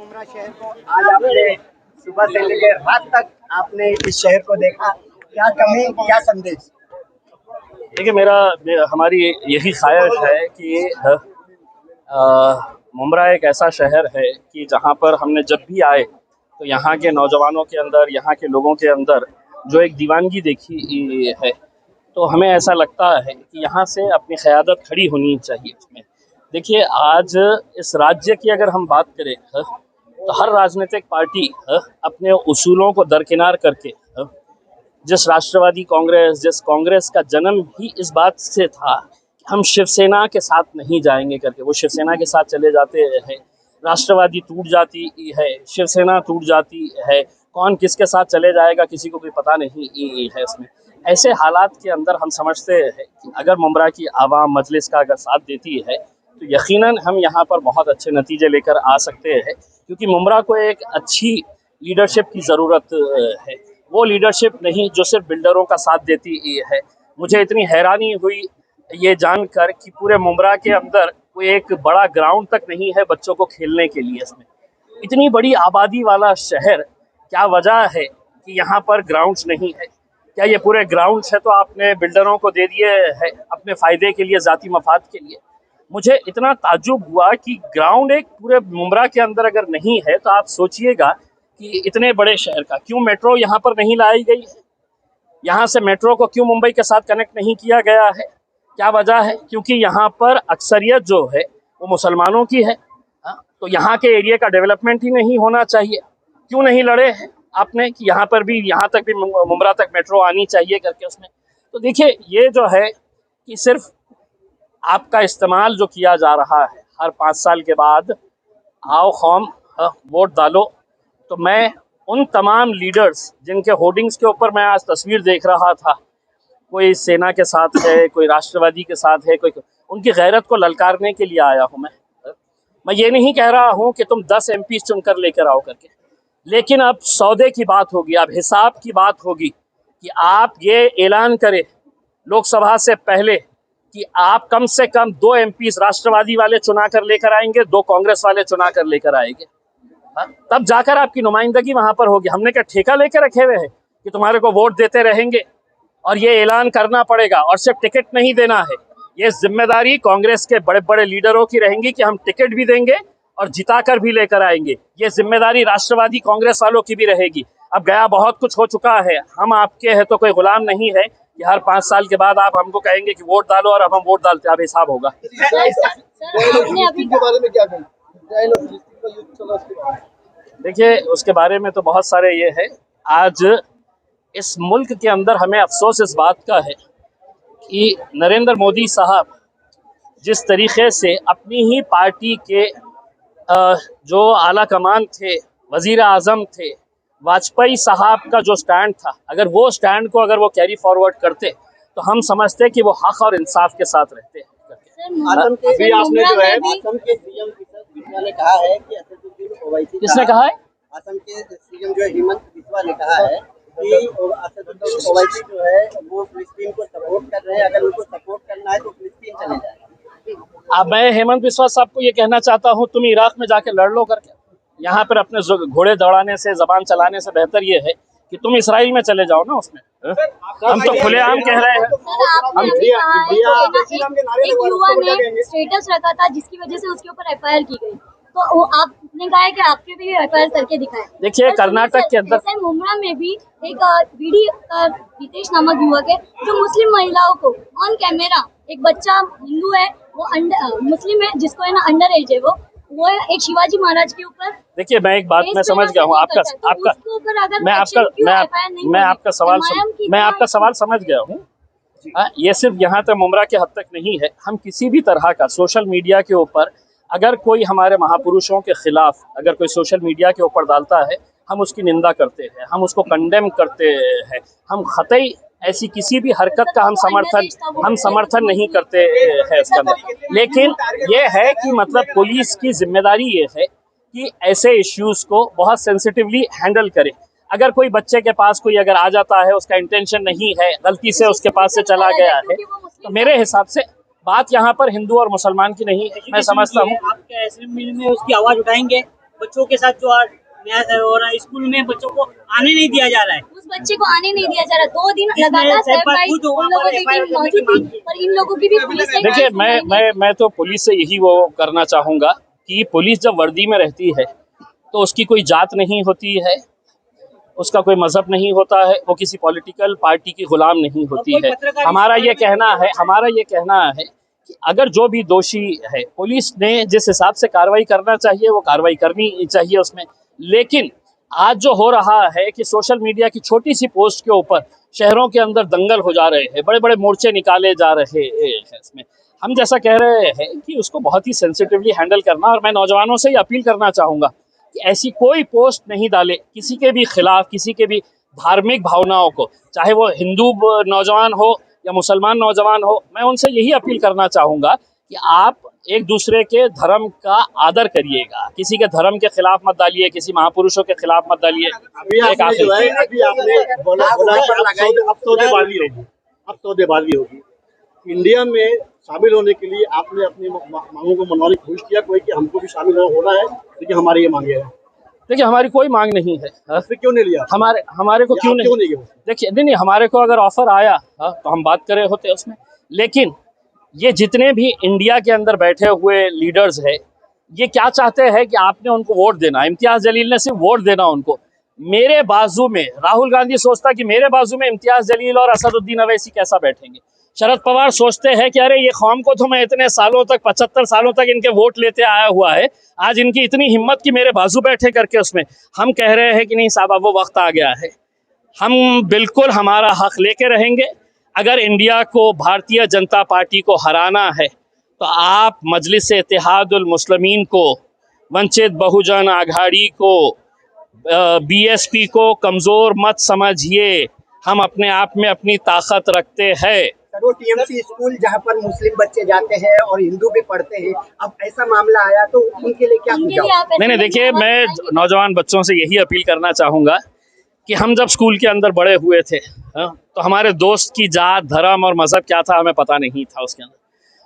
मुमरा शहर को आज आपने सुबह से लेकर रात तक आपने इस शहर को देखा, क्या कमी क्या संदेश? देखिए हमारी यही ख्वाहिश है कि मुमरा एक ऐसा शहर है कि जहाँ पर हमने जब भी आए तो यहाँ के नौजवानों के अंदर, यहाँ के लोगों के अंदर जो एक दीवानगी देखी है, तो हमें ऐसा लगता है कि यहाँ से अपनी क़यादत खड़ी होनी चाहिए उसमें। देखिए, आज इस राज्य की अगर हम बात करें तो हर राजनीतिक पार्टी अपने उसूलों को दरकिनार करके, जिस राष्ट्रवादी कांग्रेस, जिस कांग्रेस का जन्म ही इस बात से था कि हम शिवसेना के साथ नहीं जाएंगे करके, वो शिवसेना के साथ चले जाते हैं। राष्ट्रवादी टूट जाती है, शिवसेना टूट जाती है, कौन किसके साथ चले जाएगा किसी को कोई पता नहीं है इसमें। ऐसे हालात के अंदर हम समझते हैं कि अगर मुमरा की आवाम मजलिस का अगर साथ देती है तो यकीनन हम यहाँ पर बहुत अच्छे नतीजे लेकर आ सकते हैं, क्योंकि मुमरा को एक अच्छी लीडरशिप की ज़रूरत है। वो लीडरशिप नहीं जो सिर्फ बिल्डरों का साथ देती है। मुझे इतनी हैरानी हुई ये जानकर कि पूरे मुमरा के अंदर कोई एक बड़ा ग्राउंड तक नहीं है बच्चों को खेलने के लिए। इसमें इतनी बड़ी आबादी वाला शहर, क्या वजह है कि यहाँ पर ग्राउंड्स नहीं है? क्या ये पूरे ग्राउंड्स है तो आपने बिल्डरों को दे दिए है अपने फ़ायदे के लिए, ज़ाती मफाद के लिए? मुझे इतना ताज्जुब हुआ कि ग्राउंड एक पूरे मुमरा के अंदर अगर नहीं है तो आप सोचिएगा कि इतने बड़े शहर का क्यों मेट्रो यहाँ पर नहीं लाई गई है? यहाँ से मेट्रो को क्यों मुंबई के साथ कनेक्ट नहीं किया गया है? क्या वजह है? क्योंकि यहाँ पर अक्सरियत जो है वो मुसलमानों की है। तो यहाँ के एरिया का डेवलपमेंट ही नहीं होना चाहिए। क्यों नहीं लड़े हैं आपने कि यहाँ पर भी, यहाँ तक भी मुमरा तक मेट्रो आनी चाहिए करके उसमें? तो देखिए, ये जो है कि सिर्फ आपका इस्तेमाल जो किया जा रहा है, हर 5 साल के बाद आओ कौम वोट डालो। तो मैं उन तमाम लीडर्स जिनके होर्डिंग्स के ऊपर मैं आज तस्वीर देख रहा था, कोई सेना के साथ है, कोई राष्ट्रवादी के साथ है, कोई, उनकी गैरत को ललकारने के लिए आया हूँ मैं ये नहीं कह रहा हूँ कि तुम 10 MP चुनकर लेकर आओ करके, लेकिन अब सौदे की बात होगी, अब हिसाब की बात होगी कि आप ये ऐलान करें लोकसभा से पहले कि आप कम से कम 2 MP राष्ट्रवादी वाले चुना कर लेकर आएंगे, 2 कांग्रेस वाले चुना कर लेकर आएंगे। तब जाकर आपकी नुमाइंदगी वहां पर होगी। हमने क्या ठेका लेकर रखे हुए हैं कि तुम्हारे को वोट देते रहेंगे? और ये ऐलान करना पड़ेगा, और सिर्फ टिकट नहीं देना है, ये जिम्मेदारी कांग्रेस के बड़े बड़े लीडरों की रहेंगी कि हम टिकट भी देंगे और जिताकर भी लेकर आएंगे। ये जिम्मेदारी राष्ट्रवादी कांग्रेस वालों की भी रहेगी। अब गया बहुत कुछ हो चुका है, हम आपके हैं तो कोई गुलाम नहीं है कि हर 5 साल के बाद आप हमको कहेंगे कि वोट डालो और अब हम वोट डालते, अब हिसाब होगा। देखिए, उसके बारे में तो बहुत सारे ये है। आज इस मुल्क के अंदर हमें अफसोस इस बात का है कि नरेंद्र मोदी साहब जिस तरीके से अपनी ही पार्टी के जो आला कमान थे, वजीर आज़म थे, वाजपेयी साहब का जो स्टैंड था, अगर वो स्टैंड को अगर वो कैरी फॉरवर्ड करते तो हम समझते कि वो हक और इंसाफ के साथ रहते। अभी आपने जो है असम के सीएम ने कहा है कि असदुद्दीन ओवैसी, किसने कहा है? असम के सीएम जो है हेमंत बिस्वा ने कहा है कि असदुद्दीन ओवैसी जो है वो फिलिस्तीन को सपोर्ट कर रहे हैं, अगर उनको सपोर्ट करना है तो फिलिस्तीन चले जाए। अब मैं हेमंत बिस्वा साहब को ये कहना चाहता हूँ, तुम इराक में जाके लड़ लो करके। यहाँ पर अपने घोड़े दौड़ाने से, जबान चलाने से बेहतर ये है कि तुम इसराइल में चले जाओ ना उसमें। हम तो खुलेआम कह रहे हैं। हम एक युवा ने स्टेटस रखा था जिसकी वजह से उसके ऊपर FIR की गई, तो आपने कहा है कि आपके भी FIR करके दिखाए। देखिए, कर्नाटक के अंदर मुमरा में भी एक बीडी रितेश नामक युवक है जो मुस्लिम महिलाओं को ऑन कैमरा, एक बच्चा हिंदू है, वो मुस्लिम है, जिसको है ना अंडर एज है, वो एक शिवाजी महाराज के ऊपर। देखिए, मैं एक बात मैं समझ गया हूँ आपका मैं आपका सवाल समझ गया हूँ। ये सिर्फ यहाँ तक मुमरा के हद तक नहीं है। हम किसी भी तरह का सोशल मीडिया के ऊपर अगर कोई हमारे महापुरुषों के खिलाफ अगर कोई सोशल मीडिया के ऊपर डालता है, हम उसकी निंदा करते हैं, हम उसको कंडेम करते हैं। हम ख़तई ऐसी किसी भी हरकत का हम समर्थन नहीं करते हैं इसके अंदर। लेकिन ये है कि मतलब पुलिस की जिम्मेदारी ये है कि ऐसे इश्यूज़ को बहुत सेंसिटिवली हैंडल करे। अगर कोई बच्चे के पास कोई अगर आ जाता है, उसका इंटेंशन नहीं है, गलती से उसके पास से चला गया है, तो मेरे हिसाब से बात यहाँ पर हिंदू और मुसलमान की नहीं है। मैं समझता हूँ आपके असेंबली में उसकी आवाज़ उठाएंगे। बच्चों के साथ जो न्याय हो रहा है, स्कूल में बच्चों को आने नहीं दिया जा रहा है। उस बच्चे को आने नहीं दिया जा रहा, 2 दिन लगातार खुद उन वहाँ लोगों पर की FIR टीम मौजूद थी, पर इन लोगों की भी पुलिस ने देखिए मैं तो पुलिस से यही वो करना चाहूँगा कि पुलिस जब वर्दी में रहती है तो उसकी कोई जात नहीं होती है, उसका कोई मजहब नहीं होता है, वो किसी पॉलिटिकल पार्टी की गुलाम नहीं होती है। हमारा ये कहना है कि अगर जो भी दोषी है, पुलिस ने जिस हिसाब से कार्रवाई करना चाहिए वो कार्रवाई करनी चाहिए उसमें। लेकिन आज जो हो रहा है कि सोशल मीडिया की छोटी सी पोस्ट के ऊपर शहरों के अंदर दंगल हो जा रहे हैं, बड़े बड़े मोर्चे निकाले जा रहे हैं इसमें, हम जैसा कह रहे हैं कि उसको बहुत ही सेंसिटिवली हैंडल करना। और मैं नौजवानों से ही अपील करना चाहूँगा कि ऐसी कोई पोस्ट नहीं डाले किसी के भी खिलाफ, किसी के भी धार्मिक भावनाओं को, चाहे वो हिंदू नौजवान हो या मुसलमान नौजवान हो। मैं उनसे यही अपील करना चाहूँगा कि आप एक दूसरे के धर्म का आदर करिएगा, किसी के धर्म के खिलाफ मत डालिए, किसी महापुरुषों के खिलाफ मत डालिए। अभी आपने बोला अब सौदेबाजी होगी। इंडिया में शामिल होने के लिए आपने अपनी मांगों को मनवाने की कोशिश किया कोई कि हमको भी शामिल होना है, लेकिन हमारी ये मांगे है? देखिए हमारी कोई मांग नहीं है। फिर क्यों नहीं लिया? हमारे को क्यों नहीं? देखिए नहीं, हमारे को अगर ऑफर आया तो हम बात करे होते उसमें। लेकिन ये जितने भी इंडिया के अंदर बैठे हुए लीडर्स हैं, ये क्या चाहते हैं कि आपने उनको वोट देना। इम्तियाज जलील ने सिर्फ वोट देना उनको। मेरे बाजू में राहुल गांधी सोचता कि मेरे बाजू में इम्तियाज जलील और असदुद्दीन अवैसी कैसा बैठेंगे। शरद पवार सोचते हैं कि अरे ये कौम को तो मैं इतने सालों तक 75 सालों तक इनके वोट लेते आया हुआ है, आज इनकी इतनी हिम्मत कि मेरे बाजू बैठे करके उसमें। हम कह रहे हैं कि नहीं साहब, अब वो वक्त आ गया है, हम बिल्कुल हमारा हक लेके रहेंगे। अगर इंडिया को, भारतीय जनता पार्टी को हराना है तो आप मजलिस इत्तेहादुल मुस्लिमीन को, वंचित बहुजन आघाड़ी को, बीएसपी को कमज़ोर मत समझिए। हम अपने आप में अपनी ताकत रखते हैं। वो टीएमसी स्कूल जहाँ पर मुस्लिम बच्चे जाते हैं और हिंदू भी पढ़ते हैं, अब ऐसा मामला आया तो उनके लिए क्या सुझाव? नहीं, देखिए मैं नौजवान बच्चों से यही अपील करना चाहूँगा कि हम जब स्कूल के अंदर बड़े हुए थे तो हमारे दोस्त की जात, धर्म और मज़हब क्या था हमें पता नहीं था उसके अंदर।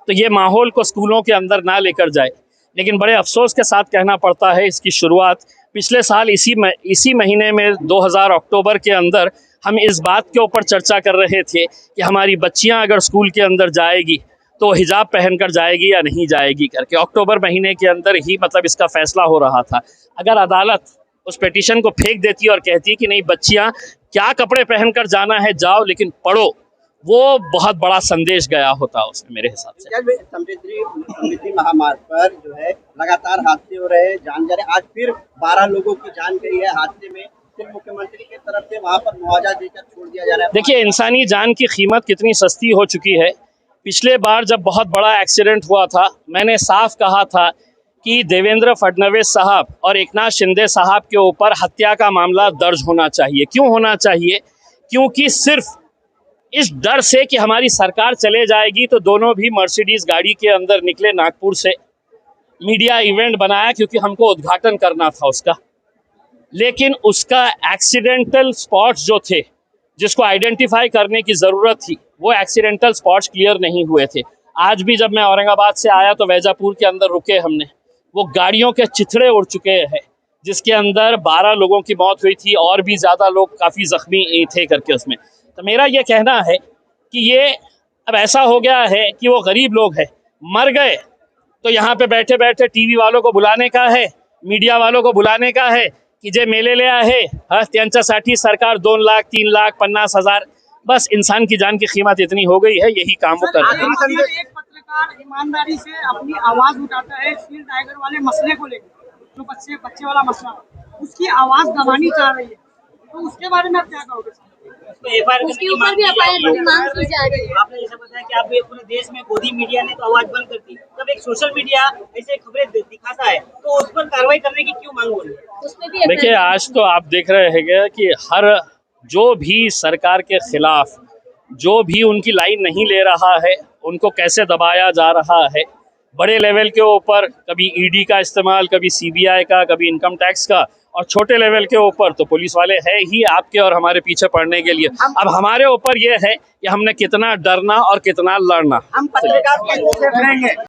तो ये माहौल को स्कूलों के अंदर ना लेकर जाए। लेकिन बड़े अफसोस के साथ कहना पड़ता है, इसकी शुरुआत पिछले साल इसी महीने में 2000 अक्टूबर के अंदर हम इस बात के ऊपर चर्चा कर रहे थे कि हमारी बच्चियां अगर स्कूल के अंदर जाएगी तो हिजाब पहनकर जाएगी या नहीं जाएगी करके। अक्टूबर महीने के अंदर ही मतलब इसका फैसला हो रहा था। अगर अदालत उस पिटीशन को फेंक देती और कहती कि नहीं बच्चियां क्या कपड़े पहनकर जाना है जाओ, लेकिन पढ़ो, वो बहुत बड़ा संदेश गया होता उसमें मेरे हिसाब से। समृद्धि महामार्ग पर जो है लगातार हादसे हो रहे हैं, जान जा रहे। आज फिर 12 लोगों की जान गई है हादसे में। फिर मुख्यमंत्री की तरफ से वहाँ पर मुआवजा देकर छोड़ दिया जा रहा है। देखिए इंसानी जान की कीमत कितनी सस्ती हो चुकी है। पिछले बार जब बहुत बड़ा एक्सीडेंट हुआ था, मैंने साफ कहा था कि देवेंद्र फडणवीस साहब और एकनाथ शिंदे साहब के ऊपर हत्या का मामला दर्ज होना चाहिए। क्यों होना चाहिए? क्योंकि सिर्फ इस डर से कि हमारी सरकार चले जाएगी तो दोनों भी मर्सिडीज गाड़ी के अंदर निकले नागपुर से। मीडिया इवेंट बनाया क्योंकि हमको उद्घाटन करना था उसका, लेकिन उसका एक्सीडेंटल स्पॉट्स जो थे जिसको आइडेंटिफाई करने की ज़रूरत थी, वो एक्सीडेंटल स्पॉट्स क्लियर नहीं हुए थे। आज भी जब मैं औरंगाबाद से आया तो वैजापुर के अंदर रुके हमने, वो गाड़ियों के चिथड़े उड़ चुके हैं जिसके अंदर 12 लोगों की मौत हुई थी और भी ज़्यादा लोग काफ़ी ज़ख्मी थे करके उसमें। तो मेरा ये कहना है कि ये अब ऐसा हो गया है कि वो गरीब लोग हैं, मर गए तो यहाँ पे बैठे बैठे टीवी वालों को बुलाने का है, मीडिया वालों को बुलाने का है कि जे मेलेले आहे त्यांच्यासाठी सरकार 2 लाख 3 लाख 50,000, बस इंसान की जान की कीमत इतनी हो गई है, यही काम वो कर रहे हैं। एक पत्रकार ईमानदारी से अपनी आवाज उठाता है शील टाइगर वाले मसले को लेकर, जो बच्चे वाला मसला, उसकी आवाज दबानी चाह रही है, तो उसके बारे में आप क्या कहोगे? उसके ऊपर भी एफआईआर की मांग की जा रही है। आपने जैसा बताया कि आप पूरे देश में गोदी मीडिया ने तो आवाज बंद कर दी, तब एक सोशल मीडिया ऐसे खबरें दिखाता है तो उस पर कार्रवाई करने की क्यों मांग हो रही है? उसमें भी देखिए आज तो आप देख रहे हैं कि हर जो भी सरकार के खिलाफ जो भी उनकी लाइन नहीं ले रहा है उनको कैसे दबाया जा रहा है। बड़े लेवल के ऊपर कभी ईडी का इस्तेमाल, कभी सीबीआई का, कभी इनकम टैक्स का, और छोटे लेवल के ऊपर तो पुलिस वाले हैं ही आपके और हमारे पीछे पड़ने के लिए। अब हमारे ऊपर ये है कि हमने कितना डरना और कितना लड़ना। हम पत्रकार